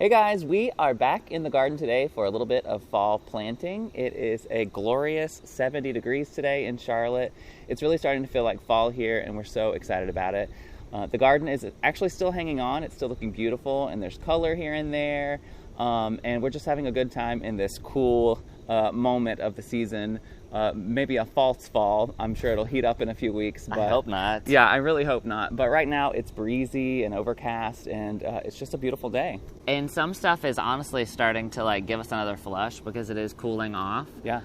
Hey guys, we are back in the garden today for a little bit of fall planting. It is a glorious 70 degrees today in Charlotte. It's really starting to feel like fall here and we're so excited about it. The garden is actually still hanging on. It's still looking beautiful and there's color here and there. And we're just having a good time in this cool moment of the season. Maybe a false fall. I'm sure it'll heat up in a few weeks. But I hope not. Yeah, I really hope not. But right now it's breezy and overcast and it's just a beautiful day. And some stuff is honestly starting to give us another flush because it is cooling off. Yeah.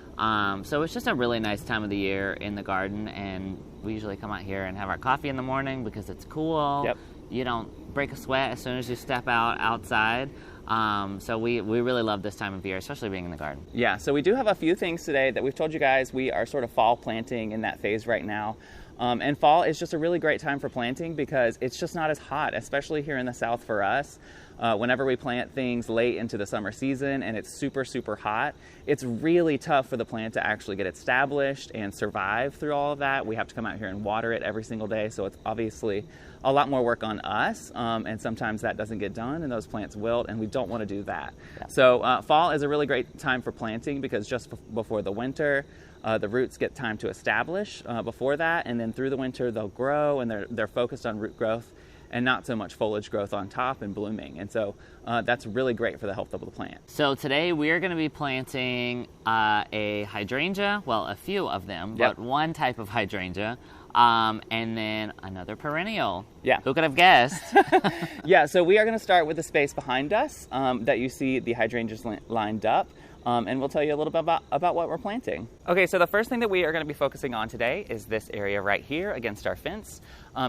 So it's just a really nice time of the year in the garden, and we usually come out here and have our coffee in the morning because it's cool. Yep. You don't break a sweat as soon as you step outside. So we really love this time of year, especially being in the garden. Yeah, so we do have a few things today that we've told you guys. We are sort of fall planting in that phase right now. And fall is just a really great time for planting because it's just not as hot, especially here in the South for us. Whenever we plant things late into the summer season and it's super, super hot, it's really tough for the plant to actually get established and survive through all of that. We have to come out here and water it every single day, so it's obviously a lot more work on us, and sometimes that doesn't get done and those plants wilt, and we don't want to do that. Yeah. So fall is a really great time for planting because just before the winter, the roots get time to establish before that, and then through the winter they'll grow and they're focused on root growth and not so much foliage growth on top and blooming. And so that's really great for the health of the plant. So today we are going to be planting a hydrangea, well, a few of them, Yep. but one type of hydrangea, and then another perennial. Yeah. Who could have guessed? Yeah, so we are going to start with the space behind us that you see the hydrangeas lined up. And we'll tell you a little bit about what we're planting. Okay, so the first thing that we are going to be focusing on today is this area right here against our fence.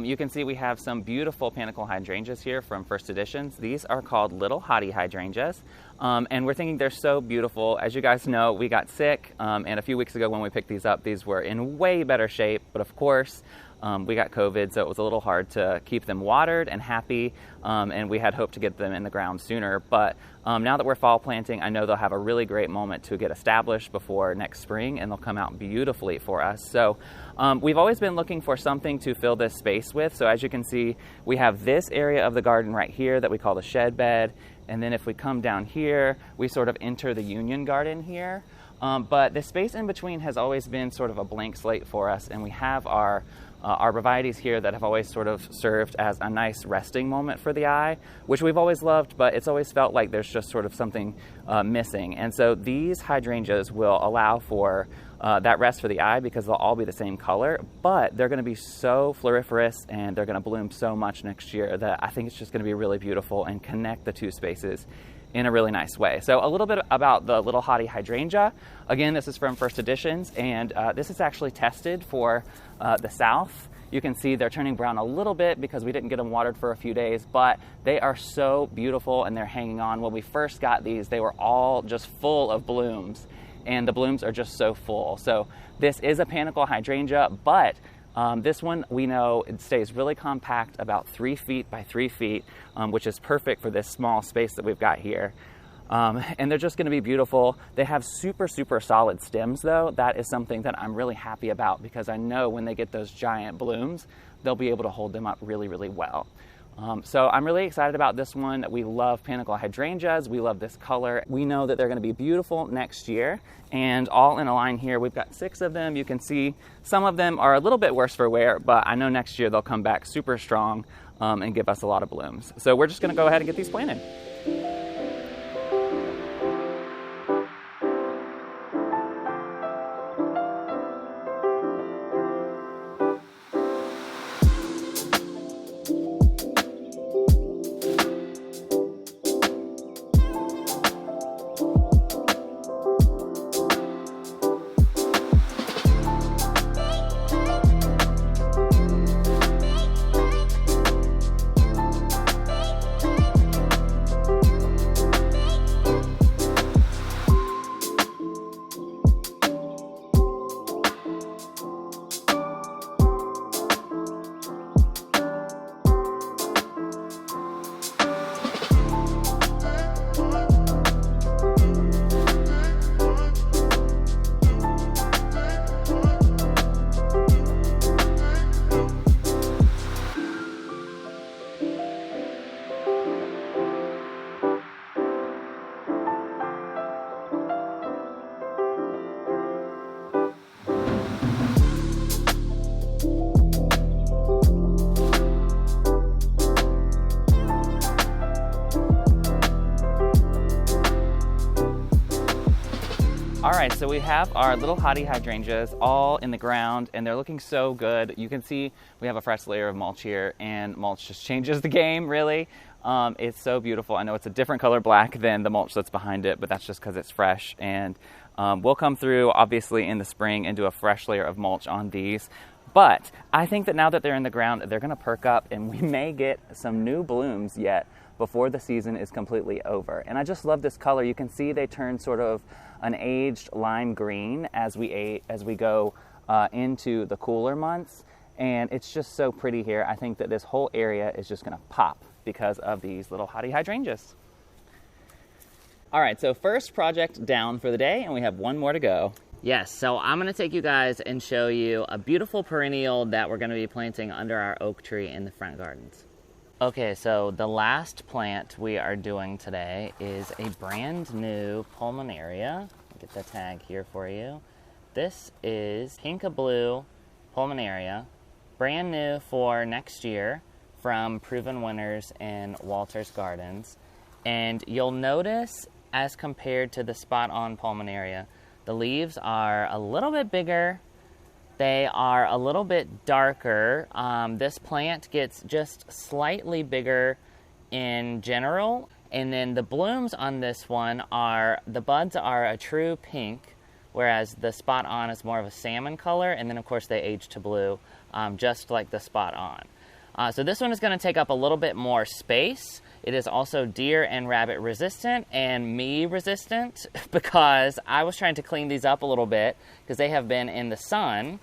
You can see we have some beautiful panicle hydrangeas here from First Editions. These are called little hottie hydrangeas. And we're thinking they're so beautiful. As you guys know, we got sick, and a few weeks ago when we picked these up, these were in way better shape. But of course, we got COVID, so it was a little hard to keep them watered and happy, and we had hoped to get them in the ground sooner. But now that we're fall planting, I know they'll have a really great moment to get established before next spring, and they'll come out beautifully for us. So we've always been looking for something to fill this space with. So as you can see, we have this area of the garden right here that we call the shed bed. And then if we come down here, we sort of enter the Union Garden here. But the space in between has always been sort of a blank slate for us, and we have our arborvitaes here that have always sort of served as a nice resting moment for the eye, which we've always loved, but it's always felt like there's just sort of something missing. And so these hydrangeas will allow for that rest for the eye because they'll all be the same color, but they're going to be so floriferous and they're going to bloom so much next year that I think it's just going to be really beautiful and connect the two spaces in a really nice way. So a little bit about the little hottie hydrangea. Again, this is from First Editions, and this is actually tested for the South. You can see they're turning brown a little bit because we didn't get them watered for a few days, but they are so beautiful and they're hanging on. When we first got these, they were all just full of blooms, and the blooms are just so full. So this is a panicle hydrangea, but this one, we know it stays really compact, about 3 feet by 3 feet, which is perfect for this small space that we've got here. And they're just going to be beautiful. They have super, super solid stems, though. That is something that I'm really happy about because I know when they get those giant blooms, they'll be able to hold them up really, really well. So I'm really excited about this one. We love panicle hydrangeas. We love this color. We know that they're going to be beautiful next year, and all in a line here. We've got 6 of them. You can see some of them are a little bit worse for wear, but I know next year they'll come back super strong and give us a lot of blooms. So we're just going to go ahead and get these planted. right, so we have our little hottie hydrangeas all in the ground, and they're looking so good. You can see we have a fresh layer of mulch here, and mulch just changes the game, really. It's so beautiful. I know it's a different color black than the mulch that's behind it, but that's just because it's fresh. And we'll come through, obviously, in the spring and do a fresh layer of mulch on these. But I think that now that they're in the ground, they're going to perk up, and we may get some new blooms yet before the season is completely over. And I just love this color. You can see they turn sort of an aged lime green as we go into the cooler months. And it's just so pretty here. I think that this whole area is just going to pop because of these little hottie hydrangeas. All right, so first project down for the day, and we have one more to go. Yes, so I'm going to take you guys and show you a beautiful perennial that we're going to be planting under our oak tree in the front gardens. Okay, so the last plant we are doing today is a brand new pulmonaria. I'll get the tag here for you. This is Kinka Blue pulmonaria, brand new for next year from Proven Winners in Walter's Gardens. And you'll notice, as compared to the spot-on pulmonaria, the leaves are a little bit bigger. They are a little bit darker. This plant gets just slightly bigger in general. And then the blooms on this one the buds are a true pink, whereas the spot on is more of a salmon color. And then of course they age to blue, just like the spot on. So this one is going to take up a little bit more space. It is also deer and rabbit resistant and me resistant because I was trying to clean these up a little bit because they have been in the sun.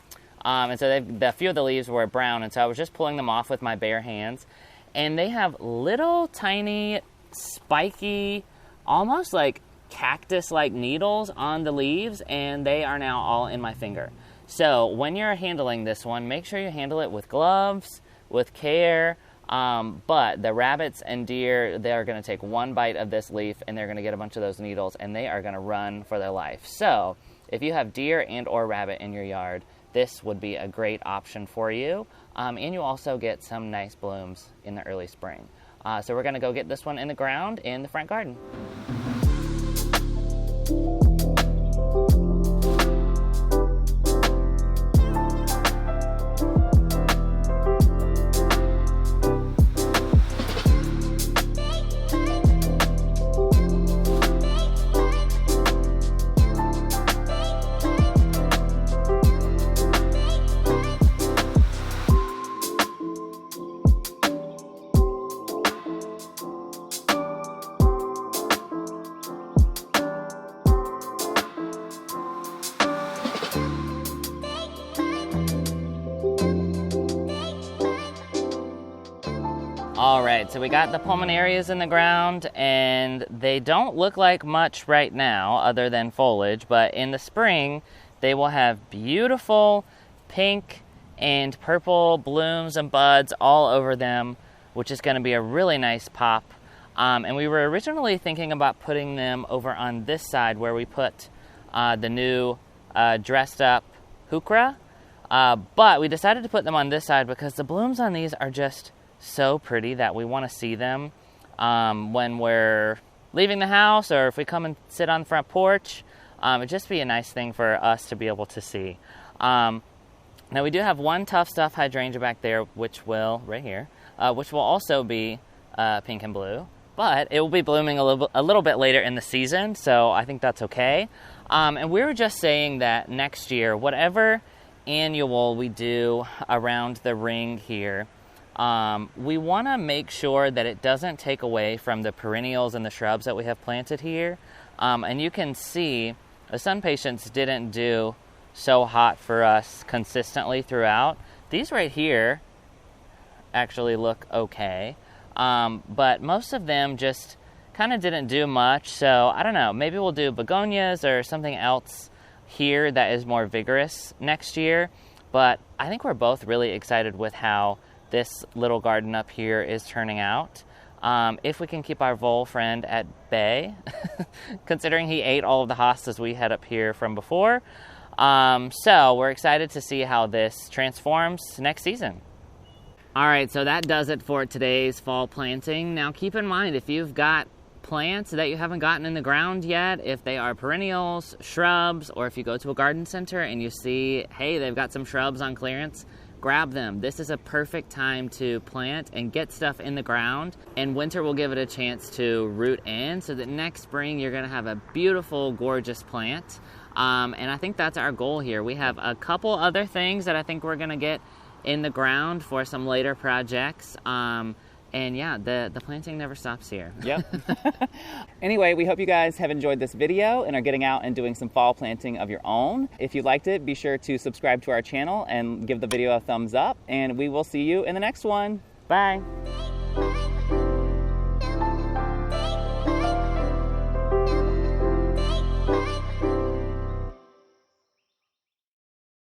And so a few of the leaves were brown, and so I was just pulling them off with my bare hands. And they have little tiny spiky, almost like cactus-like needles on the leaves, and they are now all in my finger. So when you're handling this one, make sure you handle it with gloves, with care. But the rabbits and deer, they are going to take one bite of this leaf and they're going to get a bunch of those needles and they are going to run for their life. So if you have deer and or rabbit in your yard, this would be a great option for you. And you also get some nice blooms in the early spring. So we're going to go get this one in the ground in the front garden. All right, so we got the pulmonarias in the ground, and they don't look like much right now other than foliage, but in the spring, they will have beautiful pink and purple blooms and buds all over them, which is going to be a really nice pop. And we were originally thinking about putting them over on this side where we put the new dressed up heuchera, but we decided to put them on this side because the blooms on these are just so pretty that we want to see them when we're leaving the house or if we come and sit on the front porch. It'd just be a nice thing for us to be able to see. Now we do have one tough stuff hydrangea back there, which will, right here, which will also be pink and blue, but it will be blooming a little bit later in the season, so I think that's okay. And we were just saying that next year, whatever annual we do around the ring here, we want to make sure that it doesn't take away from the perennials and the shrubs that we have planted here. And you can see the sun patience didn't do so hot for us consistently throughout. These right here actually look okay. But most of them just kind of didn't do much. So I don't know, maybe we'll do begonias or something else here that is more vigorous next year. But I think we're both really excited with how this little garden up here is turning out. If we can keep our vole friend at bay, considering he ate all of the hostas we had up here from before. So we're excited to see how this transforms next season. All right, so that does it for today's fall planting. Now keep in mind, if you've got plants that you haven't gotten in the ground yet, if they are perennials, shrubs, or if you go to a garden center and you see, hey, they've got some shrubs on clearance, grab them. This is a perfect time to plant and get stuff in the ground, and winter will give it a chance to root in so that next spring you're gonna have a beautiful, gorgeous plant. And I think that's our goal here. We have a couple other things that I think we're gonna get in the ground for some later projects. And yeah, the planting never stops here. Yep. Anyway, we hope you guys have enjoyed this video and are getting out and doing some fall planting of your own. If you liked it, be sure to subscribe to our channel and give the video a thumbs up, and we will see you in the next one. Bye.